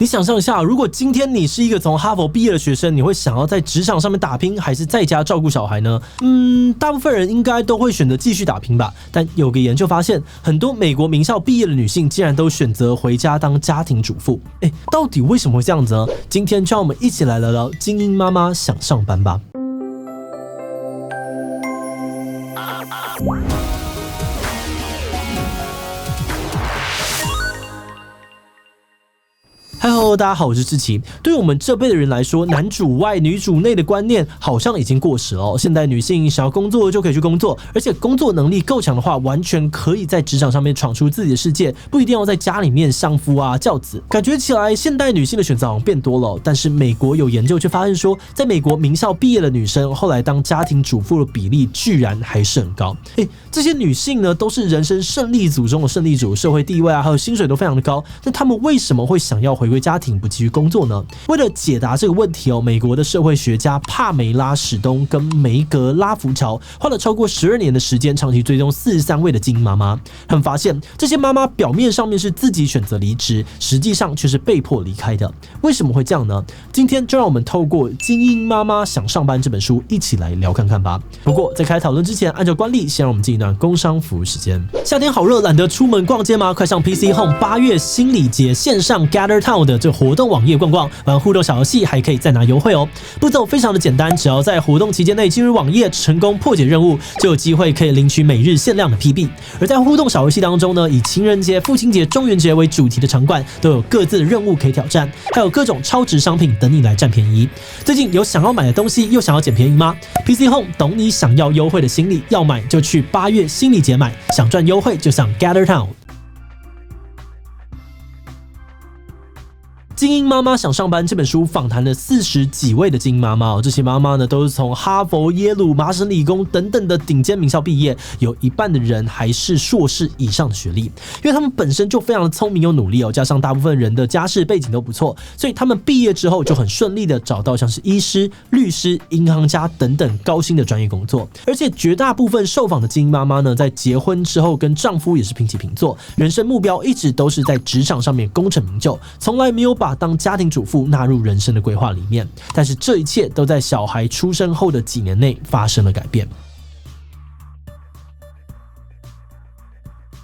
你想象一下，如果今天你是一个从哈佛毕业的学生，你会想要在职场上面打拼，还是在家照顾小孩呢？大部分人应该都会选择继续打拼吧。但有个研究发现，很多美国名校毕业的女性竟然都选择回家当家庭主妇。到底为什么会这样子呢？今天就让我们一起来聊聊精英妈妈想上班吧。Hello， 大家好，我是志奇。对于我们这辈的人来说，男主外女主内的观念好像已经过时了。现代女性想要工作就可以去工作，而且工作能力够强的话，完全可以在职场上面闯出自己的世界，不一定要在家里面相夫啊教子。感觉起来现代女性的选择好像变多了，但是美国有研究却发现说，在美国名校毕业的女生后来当家庭主妇的比例居然还是很高。这些女性呢都是人生胜利组中的胜利组，社会地位啊还有薪水都非常的高，那她们为什么会想要回归家庭不继续工作呢？为了解答这个问题美国的社会学家帕梅拉史东跟梅格拉福乔花了超过12年的时间，长期追踪43位的精英妈妈，他们发现这些妈妈表面上面是自己选择离职，实际上却是被迫离开的。为什么会这样呢？今天就让我们透过《精英妈妈想上班》这本书一起来聊看看吧。不过在开始讨论之前，按照惯例，先让我们进一段工商服务时间。夏天好热，懒得出门逛街吗？快上 PC Home 8月心理节线上 Gather Town 的这活动网页逛逛，玩互动小游戏，还可以再拿优惠哦。步骤非常的简单，只要在活动期间内进入网页，成功破解任务，就有机会可以领取每日限量的 PB。而在互动小游戏当中呢，以情人节、父亲节、中元节为主题的场馆都有各自的任务可以挑战，还有各种超值商品等你来占便宜。最近有想要买的东西又想要捡便宜吗？ PC Home 懂你想要优惠的心理，要买就去8月心理节买，想赚优惠就上 Gather Town。精英妈妈想上班这本书访谈了40几位的精英妈妈这些妈妈呢都是从哈佛、耶鲁、麻省理工等等的顶尖名校毕业，有一半的人还是硕士以上的学历，因为他们本身就非常的聪明又努力加上大部分人的家世背景都不错，所以他们毕业之后就很顺利的找到像是医师、律师、银行家等等高薪的专业工作。而且绝大部分受访的精英妈妈呢，在结婚之后跟丈夫也是平起平坐，人生目标一直都是在职场上面功成名就，从来没有把当家庭主妇纳入人生的规划里面，但是这一切都在小孩出生后的几年内发生了改变。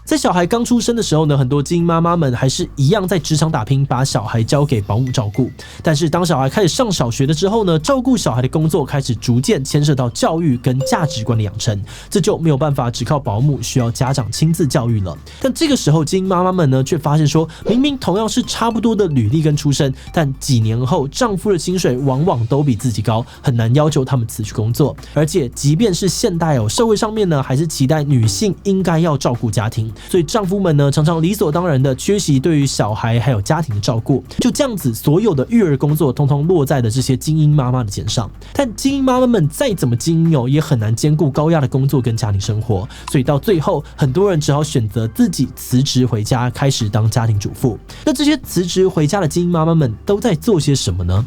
在小孩刚出生的时候呢，很多精英妈妈们还是一样在职场打拼，把小孩交给保姆照顾。但是当小孩开始上小学的之后呢，照顾小孩的工作开始逐渐牵涉到教育跟价值观的养成，这就没有办法只靠保姆，需要家长亲自教育了。但这个时候精英妈妈们呢，却发现说，明明同样是差不多的履历跟出身，但几年后丈夫的薪水往往都比自己高，很难要求他们辞去工作。而且即便是现代社会上面呢，还是期待女性应该要照顾家庭，所以丈夫们呢，常常理所当然的缺席对于小孩还有家庭的照顾，就这样子，所有的育儿工作通通落在了这些精英妈妈的肩上。但精英妈妈们再怎么精英也很难兼顾高压的工作跟家庭生活，所以到最后，很多人只好选择自己辞职回家，开始当家庭主妇。那这些辞职回家的精英妈妈们都在做些什么呢？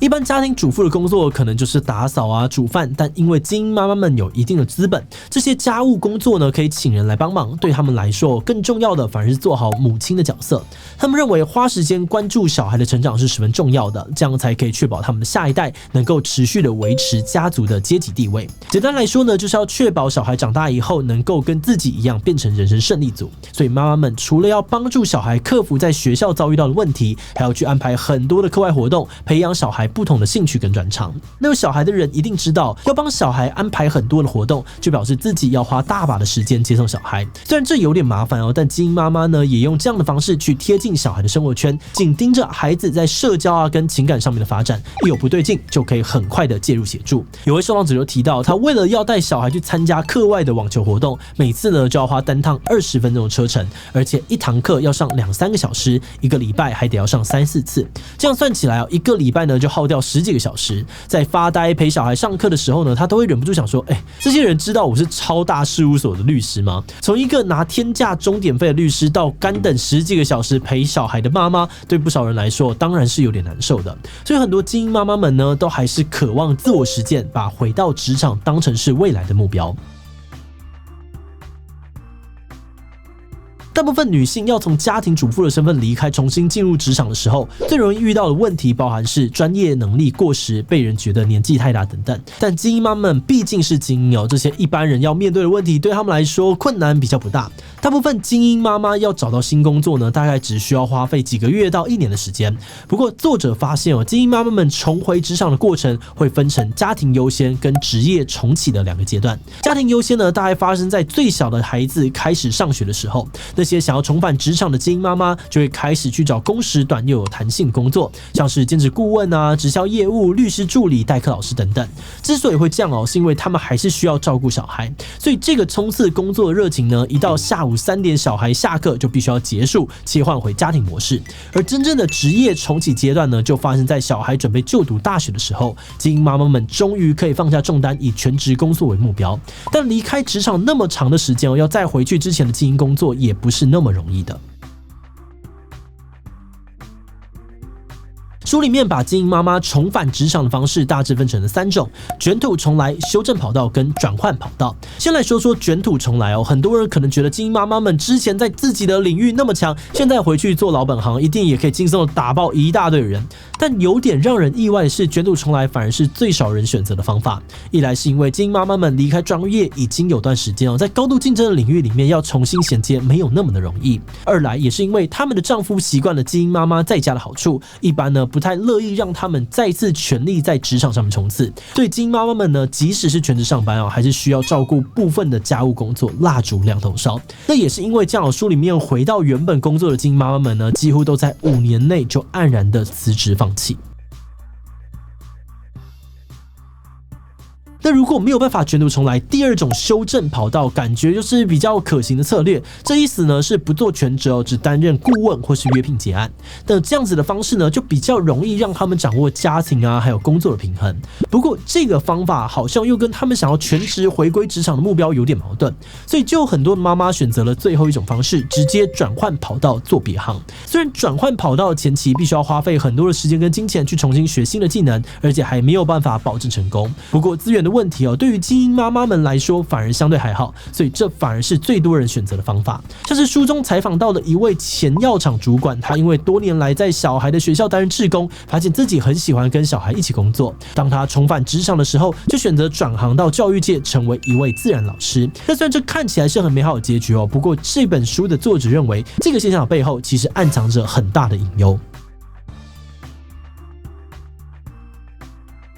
一般家庭主妇的工作可能就是打扫啊、煮饭，但因为精英妈妈们有一定的资本，这些家务工作呢可以请人来帮忙，对他们来说更重要的反而是做好母亲的角色。他们认为花时间关注小孩的成长是十分重要的，这样才可以确保他们的下一代能够持续的维持家族的阶级地位。简单来说呢，就是要确保小孩长大以后能够跟自己一样变成人生胜利组。所以妈妈们除了要帮助小孩克服在学校遭遇到的问题，还要去安排很多的课外活动，培养小孩不同的兴趣跟专长。那有小孩的人一定知道，要帮小孩安排很多的活动，就表示自己要花大把的时间接送小孩。虽然这有点麻烦但精英妈妈呢，也用这样的方式去贴近小孩的生活圈，紧盯着孩子在社交啊跟情感上面的发展，一有不对劲就可以很快的介入协助。有位受访者就提到，他为了要带小孩去参加课外的网球活动，每次呢就要花单趟20分钟的车程，而且一堂课要上2-3个小时，一个礼拜还得要上3-4次。这样算起来一个礼拜呢就耗掉10几个小时。在发呆陪小孩上课的时候呢，他都会忍不住想说，这些人知道我是超大事务所的律师吗？从一个拿天价钟点费的律师到干等10几个小时陪小孩的妈妈，对不少人来说当然是有点难受的。所以很多精英妈妈们呢，都还是渴望自我实践，把回到职场当成是未来的目标。大部分女性要从家庭主妇的身份离开，重新进入职场的时候，最容易遇到的问题包含是专业能力过时、被人觉得年纪太大等等。但精英妈们毕竟是精英哦，这些一般人要面对的问题对他们来说困难比较不大。大部分精英妈妈要找到新工作呢，大概只需要花费几个月到1年的时间。不过作者发现精英妈妈们重回职场的过程会分成家庭优先跟职业重启的2个阶段。家庭优先呢，大概发生在最小的孩子开始上学的时候，那些想要重返职场的精英妈妈就会开始去找工时短又有弹性的工作，像是兼职顾问啊、直销业务、律师助理、代课老师等等。之所以会这样是因为他们还是需要照顾小孩，所以这个冲刺工作的热情呢，一到下午3点小孩下课就必须要结束，切换回家庭模式。而真正的职业重启阶段呢，就发生在小孩准备就读大学的时候，精英妈妈们终于可以放下重担，以全职工作为目标。但离开职场那么长的时间要再回去之前的精英工作，也不是那么容易的。书里面把精英妈妈重返职场的方式大致分成了3种：卷土重来、修正跑道跟转换跑道。先来说说卷土重来很多人可能觉得精英妈妈们之前在自己的领域那么强，现在回去做老本行一定也可以轻松的打爆一大堆人。但有点让人意外的是，卷土重来反而是最少人选择的方法。一来是因为精英妈妈们离开专业已经有段时间在高度竞争的领域里面要重新衔接没有那么的容易；二来也是因为他们的丈夫习惯了精英妈妈在家的好处，一般呢不太乐意让他们再次全力在职场上面冲刺。所以精英妈妈们呢，即使是全职上班还是需要照顾部分的家务工作，蜡烛两头烧。那也是因为这样，书里面回到原本工作的精英妈妈们呢，几乎都在5年内就黯然的辞职放弃。那如果没有办法卷土重来，第2种修正跑道感觉就是比较可行的策略。这意思呢是不做全职只担任顾问或是约聘结案。那这样子的方式呢，就比较容易让他们掌握家庭还有工作的平衡。不过这个方法好像又跟他们想要全职回归职场的目标有点矛盾，所以就有很多的妈妈选择了最后一种方式，直接转换跑道做别行。虽然转换跑道的前期必须要花费很多的时间跟金钱去重新学新的技能，而且还没有办法保证成功。不过资源的问题对于精英妈妈们来说反而相对还好，所以这反而是最多人选择的方法。像是书中采访到的一位前药厂主管，他因为多年来在小孩的学校担任志工，发现自己很喜欢跟小孩一起工作。当他重返职场的时候，就选择转行到教育界，成为一位自然老师。那虽然这看起来是很美好的结局不过这本书的作者认为，这个现象的背后其实暗藏着很大的隐忧。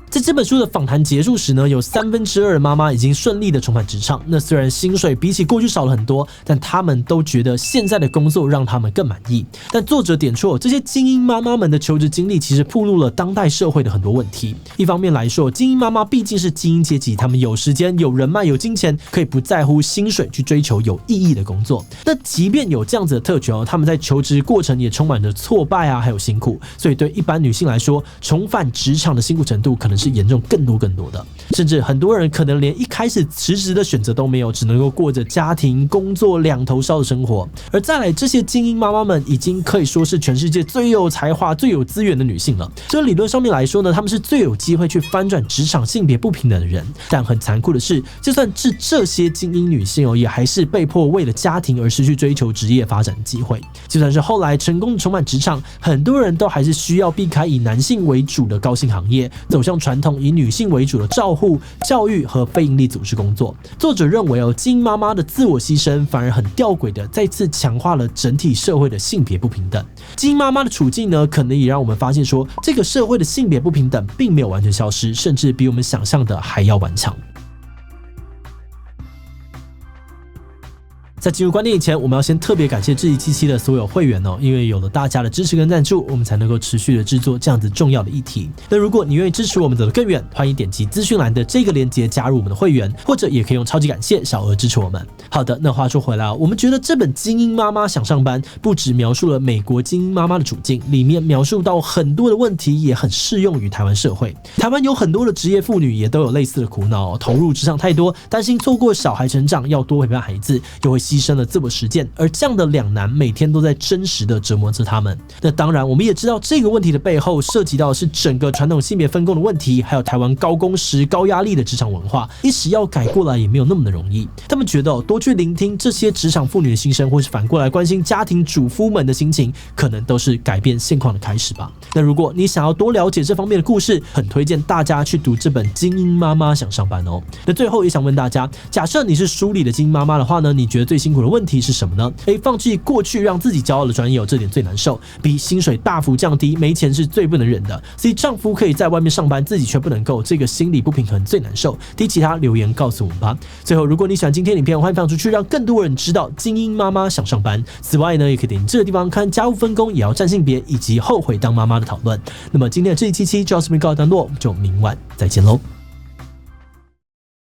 在这本书的访谈结束时呢，有2/3的妈妈已经顺利的重返职场。那虽然薪水比起过去少了很多，但他们都觉得现在的工作让他们更满意。但作者点出这些精英妈妈们的求职经历其实暴露了当代社会的很多问题。一方面来说，精英妈妈毕竟是精英阶级，他们有时间、有人脉、有金钱，可以不在乎薪水去追求有意义的工作。那即便有这样子的特权他们在求职过程也充满着挫败还有辛苦。所以对一般女性来说，重返职场的辛苦程度可能是严重更多的，甚至很多人可能连一开始辞职的选择都没有，只能够过着家庭工作两头烧的生活。而再来，这些精英妈妈们已经可以说是全世界最有才华、最有资源的女性了。所以理论上面来说呢，她们是最有机会去翻转职场性别不平等的人。但很残酷的是，就算是这些精英女性也还是被迫为了家庭而失去追求职业发展的机会。就算是后来成功重返职场，很多人都还是需要避开以男性为主的高薪行业，走向传统以女性为主的照护、教育和非营利组织工作。作者认为精英妈妈的自我牺牲反而很吊诡的再次强化了整体社会的性别不平等。精英妈妈的处境呢，可能也让我们发现说，这个社会的性别不平等并没有完全消失，甚至比我们想象的还要顽强。在进入观点以前，我们要先特别感谢志祺七七的所有会员因为有了大家的支持跟赞助，我们才能够持续的制作这样子重要的议题。那如果你愿意支持我们走得更远，欢迎点击资讯栏的这个链接加入我们的会员，或者也可以用超级感谢小额支持我们。好的，那话说回来我们觉得这本《精英妈妈想上班》不只描述了美国精英妈妈的处境，里面描述到很多的问题也很适用于台湾社会。台湾有很多的职业妇女也都有类似的苦恼，投入职场太多，担心错过小孩成长，要多陪伴孩子，又会牺牺牲了自我实践，而这样的两难每天都在真实的折磨着他们。那当然，我们也知道这个问题的背后涉及到的是整个传统性别分工的问题，还有台湾高工时、高压力的职场文化，一时要改过来也没有那么的容易。他们觉得多去聆听这些职场妇女的心声，或是反过来关心家庭主夫们的心情，可能都是改变现况的开始吧。那如果你想要多了解这方面的故事，很推荐大家去读这本《精英妈妈想上班》哦。那最后也想问大家，假设你是书里的精英妈妈的话呢，你觉得最辛苦的问题是什么呢？放弃过去让自己骄傲的专业，这点最难受。B 薪水大幅降低，没钱是最不能忍的。C 丈夫可以在外面上班，自己却不能够，这个心理不平衡最难受。D 其他留言告诉我们吧。最后，如果你喜欢今天的影片，欢迎分享出去，让更多人知道精英妈妈想上班。此外呢，也可以点这个地方看家务分工，也要占性别以及后悔当妈妈的讨论。那么今天的这一期就到这边告一段落，就明晚再见喽。